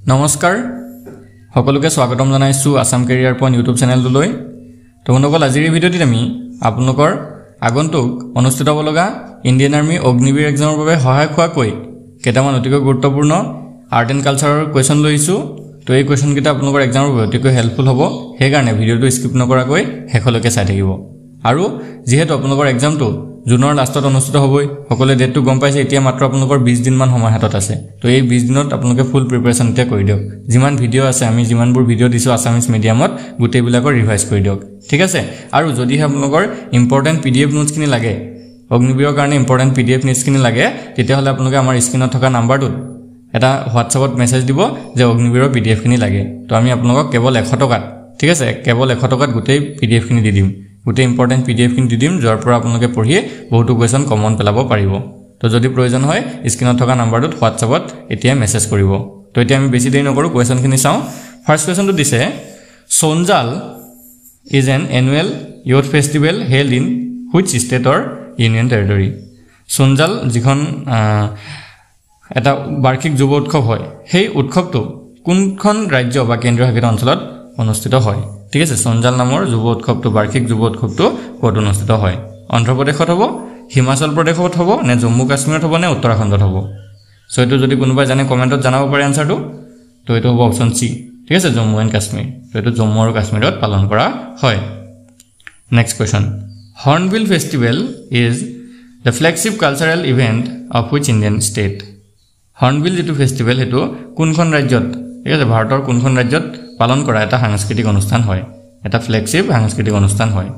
নমস্কাৰ সকলোকে স্বাগতম জনাইছো আসাম কেৰিয়াৰ পইণ্ট ইউটিউব চেনেলটোলৈ তো বন্ধুসকল আজিৰ এই ভিডিঅ'টিত আমি আপোনালোকৰ আগন্তুক অনুষ্ঠিত হ'ব লগা ইণ্ডিয়ান আৰ্মি অগ্নিবীৰ এক্সামৰ বাবে সহায়ক হোৱাকৈ কেইটামান অতিকৈ গুৰুত্বপূৰ্ণ আৰ্ট এণ্ড কালচাৰৰ কুৱেশ্যন লৈছো তো এই কুৱেশ্যনকেইটা আপোনালোকৰ এক্সামৰ বাবে অতিকৈ হেল্পফুল হ'ব সেইকাৰণে ভিডিঅ'টো স্কিপ নকৰাকৈ শেষলৈকে চাই থাকিব আৰু যিহেতু আপোনালোকৰ এক্সামটো জুনৰ লাষ্টত অনুষ্ঠিত হ'বই সকলোৱে ডেটটো গম পাইছে এতিয়া মাত্ৰ আপোনালোকৰ 20 দিনমান সময় হাতত আছে তো এই 20 দিনত আপোনালোকে ফুল প্ৰিপাৰেচন এতিয়া কৰি দিয়ক যিমান ভিডিঅ' আছে আমি যিমানবোৰ ভিডিঅ' দিছো আসামিজ মিডিয়ামত গোটেইবিলাকৰ ৰিভাইজ কৰি দিয়ক ঠিক আছে আৰু যদি আপোনালোকৰ ইম্পৰ্টেন্ট পিডিএফ নোটছখিনি লাগে অগ্নিবীৰৰ কাৰণে ইম্পৰ্টেন্ট পিডিএফ নোটছখিনি লাগে তেতিয়াহ'লে আপোনালোকে আমাৰ স্ক্ৰীনত থকা নাম্বাৰটোত এটা হোৱাটছআপত মেছেজ দিব যে অগ্নিবীৰৰ পিডিএফখিনি লাগে তো আমি আপোনালোকক কেৱল 100 টকাত ঠিক আছে কেৱল 100 টকাত গোটেই পিডিএফখিনি দি দিম গোটেই ইম্পৰ্টেন্ট পিডিএফখিনি দি দিম যাৰ পৰা আপোনালোকে পঢ়ি বহুতো কুৱেশ্যন কমন পেলাব পাৰিব তো যদি প্ৰয়োজন হয় স্ক্ৰীনত থকা নাম্বাৰটোত হোৱাটছআপত এতিয়া মেছেজ কৰিব তো এতিয়া আমি বেছি দেৰি নকৰো কুৱেশ্যনখিনি চাওঁ ফাৰ্স্ট কুৱেশ্যনটো দিছে সোনজাল is an annual youth festival held in which state or union territory সোনজাল যিখন এটা বাৰ্ষিক যুৱ উৎসৱ হয় সেই উৎসৱটো কোনখন ৰাজ্য বা কেন্দ্ৰীয় শাসিত অঞ্চলত অনুষ্ঠিত হয় ঠিক আছে সোনজাল নামৰ যুৱ উৎসৱটো বাৰ্ষিক যুৱ উৎসৱটো ক'ত অনুষ্ঠিত হয় অন্ধ্ৰ প্ৰদেশত হ'ব হিমাচল প্ৰদেশত হ'ব নে জম্মু কাশ্মীৰত হ'ব নে উত্তৰাখণ্ডত হ'ব সো এটো যদি কোনোবাই জানে কমেন্টত জনাব পাৰে আনসাৰটো তো এটো হ'ব অপচন সি ঠিক আছে জম্মু এণ্ড কাশ্মীৰ তো এটো জম্মু আৰু কাশ্মীৰত পালন কৰা হয় next question hornbill festival is the flagship cultural event of which Indian state hornbill যেটো ফেষ্টিভেল হেতু কোনখন ৰাজ্যত ঠিক আছে ভাৰতৰ কোনখন ৰাজ্যত পালন কৰা এটা সাংস্কৃতিক অনুষ্ঠান হয় এটা ফ্ল্যাগশিপ সাংস্কৃতিক অনুষ্ঠান হয়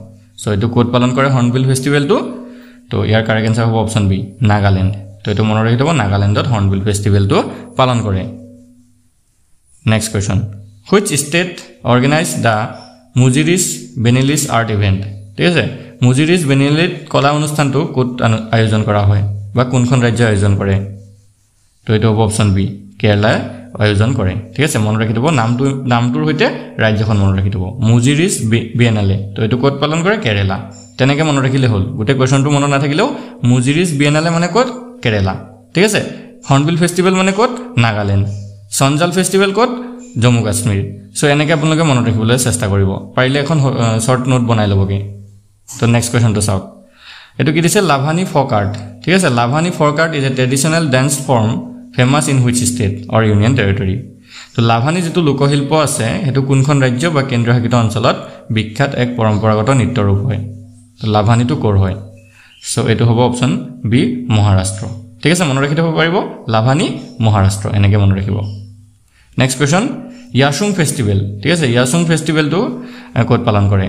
সো এটো কোড পালন কৰে হৰ্নবিল ফেষ্টিভেলটো তো ইয়াৰ কাৰেক্ট আনসাৰ হ'ব অপচন বি নাগালেণ্ড তো এটো মনত ৰাখিব নাগালেণ্ডত হৰ্নবিল ফেষ্টিভেলটো পালন কৰে next question which state organized the Muziris biennale art event ঠিক আছে মুজিৰিছ বেনিলিছ কলা অনুষ্ঠানটো কোত আয়োজন কৰা হয় বা কোনখন ৰাজ্য আয়োজন কৰে তো এটো হ'ব অপচন বি কেৰালা আয়োজন কৰে ঠিক আছে মনত ৰাখি দিব নামটোৰ হৈতে ৰাজ্যখন মনত ৰাখি দিব মুজিৰিছ বিএনএলএ তো এটো কোত পালন কৰে কেৰালা তেনেকে মনত ৰাখিলে হল গোটে কোৱেশ্চনটো মনত নাথাকিলেও মুজিৰিছ বিএনএলএ মানে কোত কেৰালা ঠিক আছে হৰ্নবিল ফেষ্টিভেল মানে কোত নাগালেণ্ড সোনজাল ফেষ্টিভেল কোত জম্মু কাশ্মীৰ সো এনেকে আপোনালোকে মনত ৰাখিবলৈ চেষ্টা কৰিব পাৰিলে এখন শৰ্ট নোট বনাই লবগে তো নেক্সট কোৱেশ্চনটো চাওক এটো কি দিছে লাভানি ফক আৰ্ট ঠিক আছে Lavani folk art is a traditional dance form famous in which state or union territory তো লাভানি যেটো লোকশিল্প আছে হেতু কোনখন ৰাজ্য বা কেন্দ্ৰীয় শাসিত অঞ্চলত বিখ্যাত এক পৰম্পৰাগত নৃত্য ৰূপ হয় তো লাভানিটো কৰ হয় সো এটো হ'ব অপচন বি মহাৰাষ্ট্ৰ ঠিক আছে মনত ৰাখি থব পাৰিব লাভানি মহাৰাষ্ট্ৰ এনেকে মনত ৰাখিব নেক্সট কোৱেশ্চন ইয়াসুং ফেষ্টিভেল ঠিক আছে ইয়াসুং ফেষ্টিভেলটো ক'ত পালন কৰে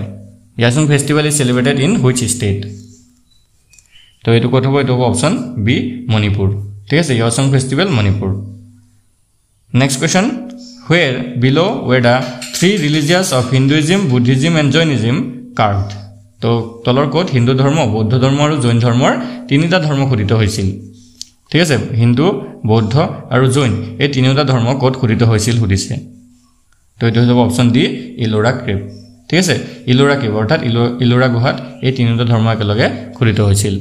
Yaosang festival is celebrated in which state তো এটো ক'ত হ'ব এটো হ'ব অপচন বি মণিপুৰ ঠিক আছে Yaosang festival Manipur next question where below were the three religions of Hinduism Buddhism and Jainism carved তো তলৰ কোত হিন্দু ধৰ্ম বৌদ্ধ ধৰ্ম আৰু জৈন ধৰ্মৰ তিনিটা ধৰ্ম খোদিত হৈছিল ঠিক আছে হিন্দু বৌদ্ধ আৰু জৈন এই তিনিটা ধৰ্ম কোত খোদিত হৈছিল সুধিছে তো এটো হ'ব অপচন ডি ইলোৰা কেভ ঠিক আছে ইলোৰা কেভ অৰ্থাৎ ইলোৰা গুহাত এই তিনিটা ধৰ্ম একেলগে খোদিত হৈছিল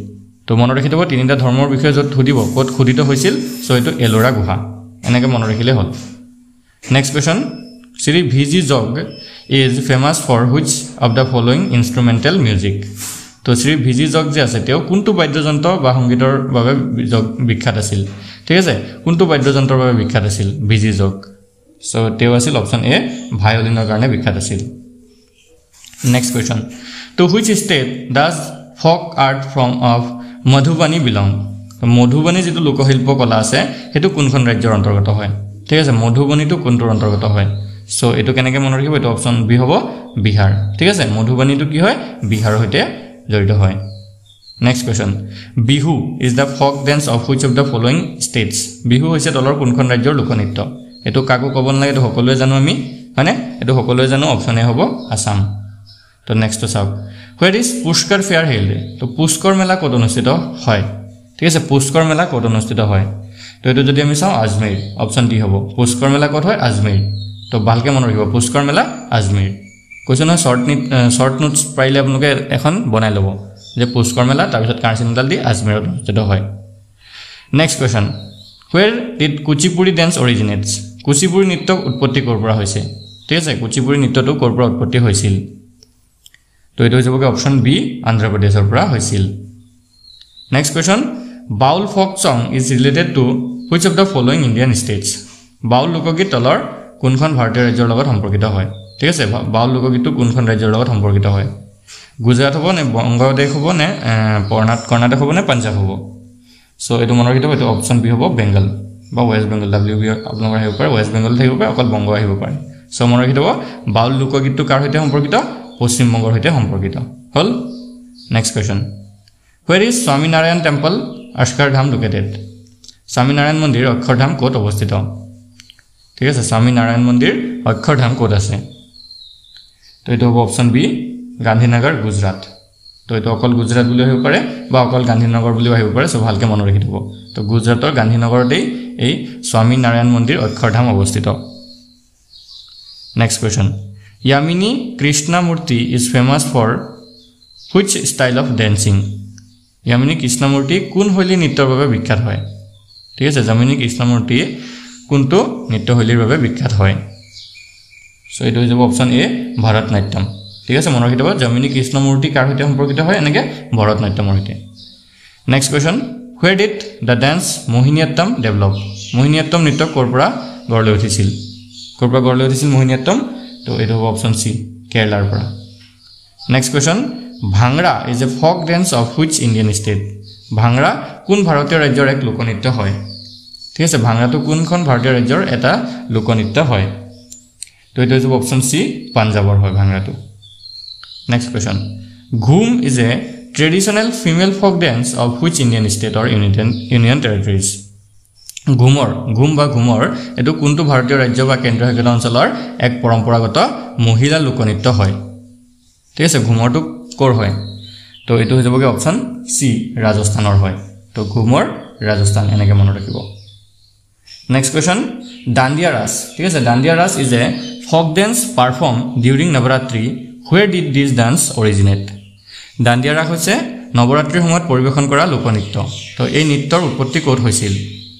তো মনত ৰাখি থব তিনিটা ধৰ্মৰ বিষয়ে যত খুদিব কোত খুদিত হৈছিল সো এটো এলোৰা গুহা এনেকে মনত ৰাখিলে হল নেক্সট কোৱেশ্চন শ্ৰী ভিজি জগ is famous for which of the following instrumental music তো শ্ৰী ভিজি জগ যে আছে তেও কোনটো বাদ্যযন্ত্ৰ বা সংগীতৰ বাবে বিখ্যাত আছিল ঠিক আছে কোনটো বাদ্যযন্ত্ৰৰ বাবে বিখ্যাত আছিল ভিজি জগ সো তেও আছিল অপচন এ ভায়োলিনৰ কাৰণে বিখ্যাত আছিল নেক্সট কোৱেশ্চন তো which state does folk art from of Madhubani belong Madhubani যেটো লোকশিল্প কলা আছে হেতু কোনখন ৰাজ্যৰ অন্তৰ্গত হয় ঠিক আছে মধুবানীটো কোনটোৰ অন্তৰ্গত হয় সো এটো কেনেকে মনত ৰাখিব এটো অপচন বি হ'ব বিহাৰ ঠিক আছে মধুবানীটো কি হয় বিহাৰৰ হৈতে জড়িত হয় next question Bihu is the folk dance of which of the following states Bihu হৈছে তলৰ কোনখন ৰাজ্যৰ লোকনৃত্য এটো কাকো ক'ব নালাগে এটো সকলোৱে জানো আমি মানে এটো সকলোৱে জানো অপচন এ হ'ব আসাম তো নেক্সট তো চাওক where is Pushkar fair held তো পুষ্কৰ মেলা ক'ত অনুষ্ঠিত হয় ঠিক আছে পুষ্কৰ মেলা ক'ত অনুষ্ঠিত হয় তো এটো যদি আমি চাও আজমেৰ অপচন ডি হ'ব পুষ্কৰ মেলা ক'ত হয় আজমেৰ তো ভালকে মনত ৰাখিব পুষ্কৰ মেলা আজমেৰ কোৱেশ্চন শৰ্ট নোটছ পাৰিলে আপোনালোকে এখন বনাই ল'ব যে পুষ্কৰ মেলা তাৰ পিছত কাৰ্সি মেডাল দি আজমেৰত অনুষ্ঠিত হয় next question Where did Kuchipudi dance originates? Kuchipudi নৃত্য উৎপত্তি ক'ৰ পৰা হৈছে ঠিক আছে কুচিপুড়ি নৃত্যটো ক'ৰ পৰা উৎপত্তি হৈছিল তো এটো হৈ যাবগে অপচন বি আন্ধ্ৰ প্ৰদেশৰ পৰা হৈছিল নেক্সট কোৱেশ্চন বাউল ফক সং is related to which of the following Indian states বাউল লোকগীত তলৰ কোনখন ভাৰতীয় ৰাজ্যৰ লগত সম্পৰ্কিত হয় ঠিক আছে বাউল লোকগীতটো কোনখন ৰাজ্যৰ লগত সম্পৰ্কিত হয় গুজৰাট হ'ব নে বংগদেশ হ'ব নে কৰ্ণাটক হ'ব নে পঞ্জাব হ'ব সো এটো মনৰ ৰাখিব এটো অপচন বি হ'ব বেংগল বা ওয়েস্ট বেংগল ডব্লিউবি আপোনালোকৰ আহিব পাৰে ওয়েস্ট বেংগল থাকিব পাৰে অকল বংগ আহিব পাৰে সো মনৰ ৰাখিব বাউল লোকগীতটো কাৰ সৈতে সম্পৰ্কিত পশ্চিম বংগৰ সৈতে সম্পৰ্কিত হল next question where is Swaminarayan temple Ashkardham located Swaminarayan মন্দিৰ অক্ষৰধাম ক'ত অৱস্থিত ঠিক আছে Swaminarayan মন্দিৰ অক্ষৰধাম ক'ত আছে তো এটো হ'ব অপচন বি গান্ধীনগৰ গুজৰাট তো এটো অকল গুজৰাট বুলি আহিব পাৰে বা অকল গান্ধীনগৰ বুলি আহিব পাৰে সো ভালকে মনত ৰাখি থব তো গুজৰাটৰ গান্ধীনগৰতেই এই Swaminarayan মন্দিৰ অক্ষৰধাম অৱস্থিত next question Yamini Krishnamurti is famous for which style of dancing Yamini Krishnamurti কোন শৈলী নৃত্যৰ বাবে বিখ্যাত হয় ঠিক আছে Yamini Krishnamurti কোনটো নৃত্য শৈলীৰ বাবে বিখ্যাত হয় সো এটো হৈ যাব অপচন এ ভাৰতনাট্যম ঠিক আছে মনত ৰাখিব Yamini Krishnamurti কাৰ সৈতে সম্পৰ্কিত হয় এনেকে ভাৰতনাট্যমৰ সৈতে next question where did the dance Mohiniyattam develop Mohiniyattam নৃত্য ক'ৰ পৰা গঢ় লৈ উঠিছিল Mohiniyattam তো এটো হ'ব অপচন সি কেৰালাৰ পৰা next question bhangra is a folk dance of which Indian state bhangra কোন ভাৰতীয় ৰাজ্যৰ এক লোকনৃত্য হয় ঠিক আছে ভাংৰাটো কোনখন ভাৰতীয় ৰাজ্যৰ এটা লোকনৃত্য হয় তো এটো হ'ব অপচন সি পাঞ্জাবৰ হয় ভাংৰাটো নেক্সট কোৱেশ্চন ঘুম is a traditional female folk dance of which Indian state or union territories ঘুম বা ঘুমৰ এটো কোনটো ভাৰতীয় ৰাজ্য বা কেন্দ্ৰশাসিত অঞ্চলৰ এক পৰম্পৰাগত মহিলা লোকনৃত্য হয় ঠিক আছে ঘুমৰটো ক'ৰ হয় তো এটো হৈ যাবগে অপচন সি ৰাজস্থানৰ হয় তো ঘুমৰ ৰাজস্থান এনেকে মনত ৰাখিব নেক্সট কোৱেশ্চন দাণ্ডিয়া ৰাস ঠিক আছে দাণ্ডিয়া ৰাস is a folk dance performed during Navaratri where did this dance originate dandiya ৰাস হৈছে নৱৰাত্ৰিৰ সময়ত পৰিবেশন কৰা লোকনৃত্য তো এই নৃত্যৰ উৎপত্তি ক'ত হৈছিল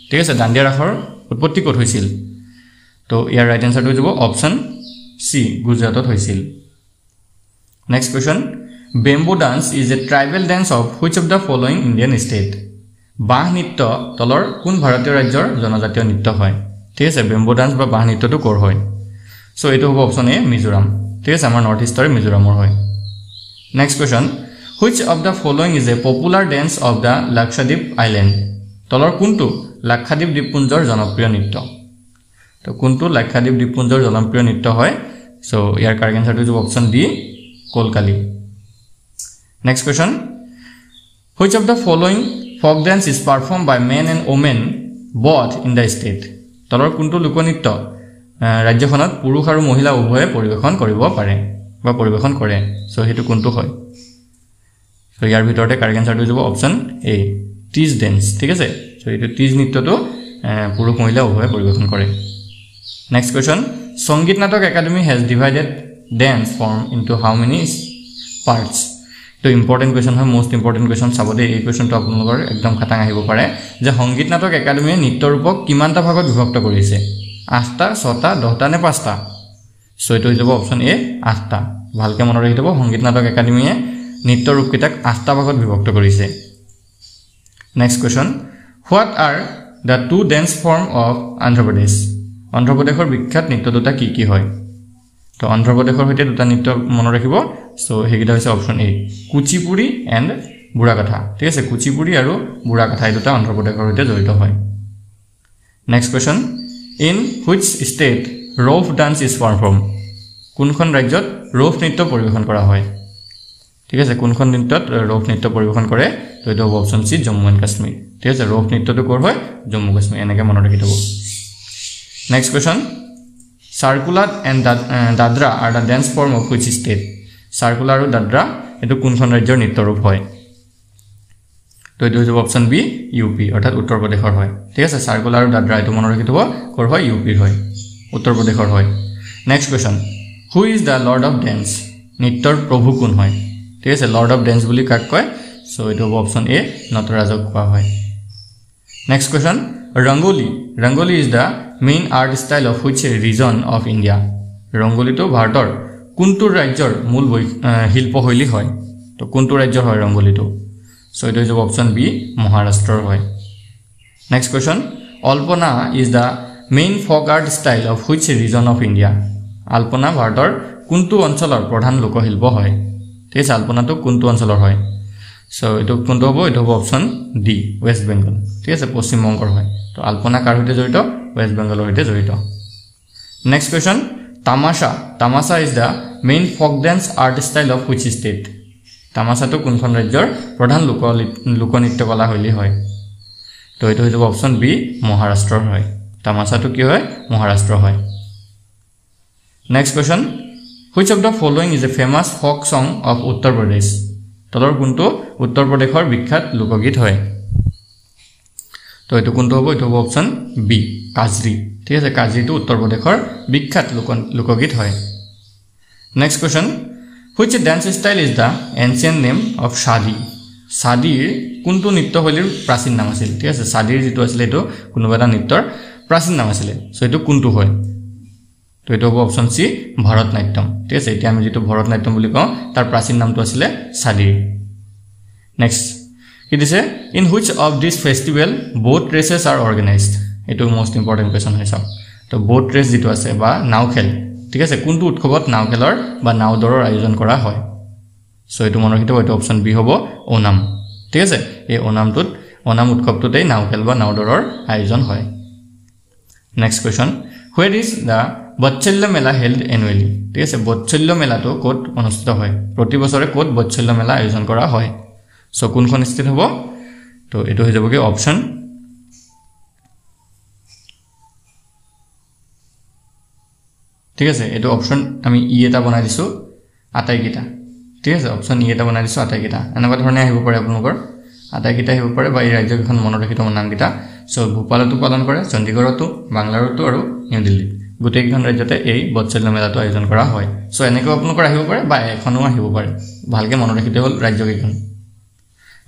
ঠিক আছে দাণ্ডিয়া ৰাসৰ উৎপত্তি ক'ত হৈছিল তো ইয়াৰ ৰাইট আনসাৰটো হৈ যাব অপচন সি গুজৰাটত হৈছিল next question Bamboo dance is a tribal dance of which of the following Indian state বাহ নৃত্য তলৰ কোন ভাৰতীয় ৰাজ্যৰ জনজাতীয় নৃত্য হয় ঠিক আছে Bamboo dance বা বাহ নৃত্যটো ক'ৰ হয় সো এটো হ'ব অপচন এ মিজোৰাম ঠিক আছে আমাৰ নৰ্থ ইষ্টৰ মিজোৰামৰ হয় next question which of the following is a popular dance of the Lakshadweep island তলৰ কোনটো লাক্ষাদ্বীপ দ্বীপপুঞ্জৰ জনপ্ৰিয় নৃত্য তো কোনটো লাক্ষাদ্বীপ দ্বীপপুঞ্জৰ জনপ্ৰিয় নৃত্য হয় সো ইয়াৰ কাৰেক্ট আনসাৰটো হ'ব অপচন ডি কোলকালি Next question which of the following folk dance is performed by men and women both in the state তলৰ কোনটো লোকনৃত্য ৰাজ্যখনত পুৰুষ আৰু মহিলা উভয়ে পৰিবেশন কৰিব পাৰে বা পৰিবেশন কৰে সো হেতু কোনটো হয় সো ইয়াৰ ভিতৰতে কাৰেক্ট আনসাৰটো হ'ব অপচন এ টিজ ডেন্স ঠিক আছে সো এটো টিজ নৃত্যটো পুৰুষ মহিলা উভয়ে পৰিবেশন কৰে নেক্সট কোৱেশ্চন সংগীত নাটক academy has divided dance form into how many parts তো ইম্পৰ্টেন্ট কোৱেশ্চন হয় মোস্ট ইম্পৰ্টেন্ট কোৱেশ্চন চাবদে এই কোৱেশ্চনটো আপোনালোকৰ একদম খাটাং আহিব পাৰে যে সংগীত নাটক একাডেমিয়ে নৃত্য ৰূপক কিমানটা ভাগত বিভক্ত কৰিছে 8টা 6টা 10টা নে 5টা সো এটো হৈ যাব অপচন এ 8টা ভালকে মনত ৰাখি থব সংগীত নাটক একাডেমিয়ে নৃত্য ৰূপকিটাক 8টা ভাগত বিভক্ত কৰিছে next question what are the two dance form of Andhra প্ৰদেশৰ বিখ্যাত নৃত্য দুটা কি হয় তো অন্ধ্ৰ প্ৰদেশৰ হৈতে দুটা নৃত্য মনত ৰাখিব সো হেগিটা হৈছে অপচন এ কুচিপুড়ি এন্ড বুঢ়াকাথা ঠিক আছে কুচিপুড়ি আৰু বুঢ়াকাথা এই দুটা অন্ধ্ৰ প্ৰদেশৰ হৈতে জড়িত হয় next question in which state Rauf dance is perform কোনখন ৰাজ্যত ৰৌফ নৃত্য পৰিবেশন কৰা হয় ঠিক আছে কোনখন নৃত্যত ৰৌফ নৃত্য পৰিবেশন কৰে তো এটা হ'ব option C Jammu and Kashmir ঠিক আছে ৰৌফ নৃত্যটো ক'ৰ হয় জম্মু কাশ্মীৰ এনেকে মনত ৰাখি থব next question Circular and Dadra are the dance form of which state? Circular and Dadra etu kunkhon rajyor nritto rup hoy. To etu hobe option B UP orthat Uttar Pradeshor hoy. Thik ase Circular and Dadra etu mono rakhi thobo kor hoy UP hoy. Uttar Pradeshor hoy. Next question. Who is the Lord of Dance? Nrittor Prabhu kun hoy. Thik ase Lord of Dance boli kak koy. So etu hobe option A Natarajok koa hoy. Next question. Rangoli is the main art style of which region of India? Rangoli to ভাৰতৰ কোনটো ৰাজ্যৰ মূল শিল্পশৈলী হয় তো কোনটো ৰাজ্যৰ হয় Rangoli to so it is option B Maharashtra হয় next question Alpana is the main folk art style of which region of India Alpana ভাৰতৰ কোনটো অঞ্চলৰ প্ৰধান লোকশিল্প হয় ঠিক আছে Alpana to কোনটো অঞ্চলৰ হয় so এটো কোনটো হ'ব এটো হ'ব option D West Bengal ঠিক আছে পশ্চিম বংগৰ হয় তো Alpana কাৰ হৈতে জড়িত West Bengal হৈতে জড়িত next question Tamasha is the main folk dance art style of which state Tamasha to কোনখন ৰাজ্যৰ প্ৰধান লোকনৃত্য কলা শৈলী হয় তো এটো হ'ব option B Maharashtra হয় Tamasha to কি হয় Maharashtra হয় next question which of the following is a famous folk song of Uttar Pradesh তলৰ কোনটো উত্তৰ প্ৰদেশৰ বিখ্যাত লোকগীত হয় তো এটো কোনটো হ'ব এটো হ'ব option B কাজৰি ঠিক আছে কাজৰি তো উত্তৰ প্ৰদেশৰ বিখ্যাত লোকগীত হয় next question which dance style is the ancient name of shadiৰ কোনটো নৃত্যশৈলীৰ প্ৰাচীন নাম আছিল ঠিক আছে shadiৰ যেটো আছিল এটো কোনোবা এটা নৃত্যৰ প্ৰাচীন নাম আছিল সো এটো কোনটো হয় তো এটো হ'ব option C ভাৰতনাট্যম ঠিক আছে এতিয়া আমি যেটো ভাৰতনাট্যম বুলি কওঁ তাৰ প্ৰাচীন নামটো আছিল shadi next it is in which of this festival boat races are organized এটো most important question হয় সব তো boat race যেটো আছে বা নাও খেল ঠিক আছে কোনটো উৎসৱত নাও খেলৰ বা নাও দৰৰ আয়োজন কৰা হয় সো এটো মনৰ হিটো এটো option B হ'ব ওনাম ঠিক আছে এই ওনামটোত ওনাম উৎসৱটোতে নাও খেল বা নাও দৰৰ আয়োজন হয় next question where is the Bachchalya Mela held annually ঠিক আছে Bachchalya Mela তো কোত অনুষ্ঠিত হয় প্ৰতি বছৰে কোত Bachchalya Mela আয়োজন কৰা হয় সো কোনখন স্থিত হ'ব তো এটো হৈ যাবগে অপচন ঠিক আছে এটো অপচন আমি ই এটা বনাই দিছো আটাইকিটা ঠিক আছে অপচন ই এটা বনাই দিছো আটাইকিটা এনেকুৱা ধৰণে আহিব পাৰে আপোনালোকৰ আটাইকিটা আহিব পাৰে বা এই ৰাজ্যখন মনত ৰাখি থোৱা নামকিটা সো ভোপালতো পালন কৰে চণ্ডীগড়তো বাংলাৰুতো আৰু নিউ দিল্লী গোটেইখন ৰাজ্যতে এই Bachchalya মেলাটো আয়োজন কৰা হয় সো এনেকৈ আপোনালোকৰ আহিব পাৰে বা এখনো আহিব পাৰে ভালকে মনত ৰাখিতে হ'ল ৰাজ্যকেইখন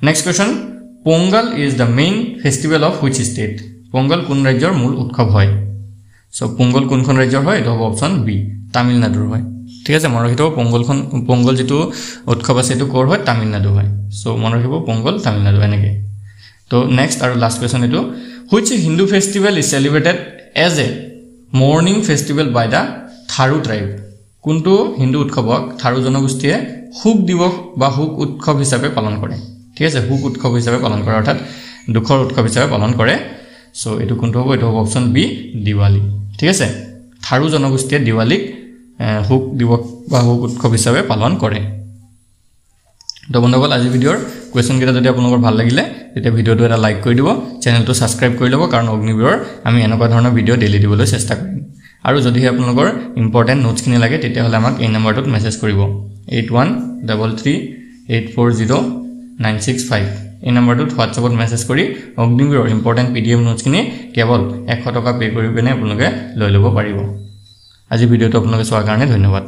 next question Pongal is the main festival of which state Pongal কোন ৰাজ্যৰ মূল উৎসৱ হয় সো Pongal কোনখন ৰাজ্যৰ হয় এটো হ'ব অপচন B তামিলনাডুৰ হয় ঠিক আছে মনত ৰাখিব Pongal যেটো উৎসৱ আছে এটো কৰ হয় তামিলনাডু হয় সো মনত ৰাখিব Pongal তামিলনাডু এনেকে তো next আৰু last question এটো which Hindu festival is celebrated as a morning festival by the Tharu tribe কোনটো হিন্দু উৎসৱক থাৰু জনগোষ্ঠীয়ে হুক দিৱস বা হুক উৎসৱ হিচাপে পালন কৰে ঠিক আছে হুক উৎসৱ হিচাপে পালন কৰে অৰ্থাৎ দুখৰ উৎসৱ হিচাপে পালন কৰে সো এটো কোনটো হ'ব এটো হ'ব অপচন বি দিৱালী ঠিক আছে থাৰু জনগোষ্ঠীয়ে দিৱালীক হুক দিৱস বা হুক উৎসৱ হিচাপে পালন কৰে তো বন্ধুসকল আজি ভিডিওৰ কোৱেশ্চন কেইটা যদি আপোনালোকৰ ভাল লাগিলে তেতিয়া ভিডিওটো এটা লাইক কৰি দিব চেনেলটো সাবস্ক্ৰাইব কৰি ল'ব কাৰণ অগ্নিবীৰৰ আমি এনেকুৱা ধৰণৰ ভিডিও ডেইলি দিবলৈ চেষ্টা কৰিম আৰু যদি আপোনালোকৰ ইম্পৰ্টেন্ট নোটছ কিনি লাগে তেতিয়া হলে আমাক এই নম্বৰটোত মেছেজ কৰিব 8133840965 এই নম্বৰটোত WhatsAppত মেছেজ কৰি অগ্নিবীৰৰ ইম্পৰ্টেন্ট PDF নোটছ কিনি কেৱল 100 টকা পে কৰি কিনে আপোনালোকে লৈ ল'ব পাৰিব আজি ভিডিওটো আপোনালোকে চোৱাৰ কাৰণে ধন্যবাদ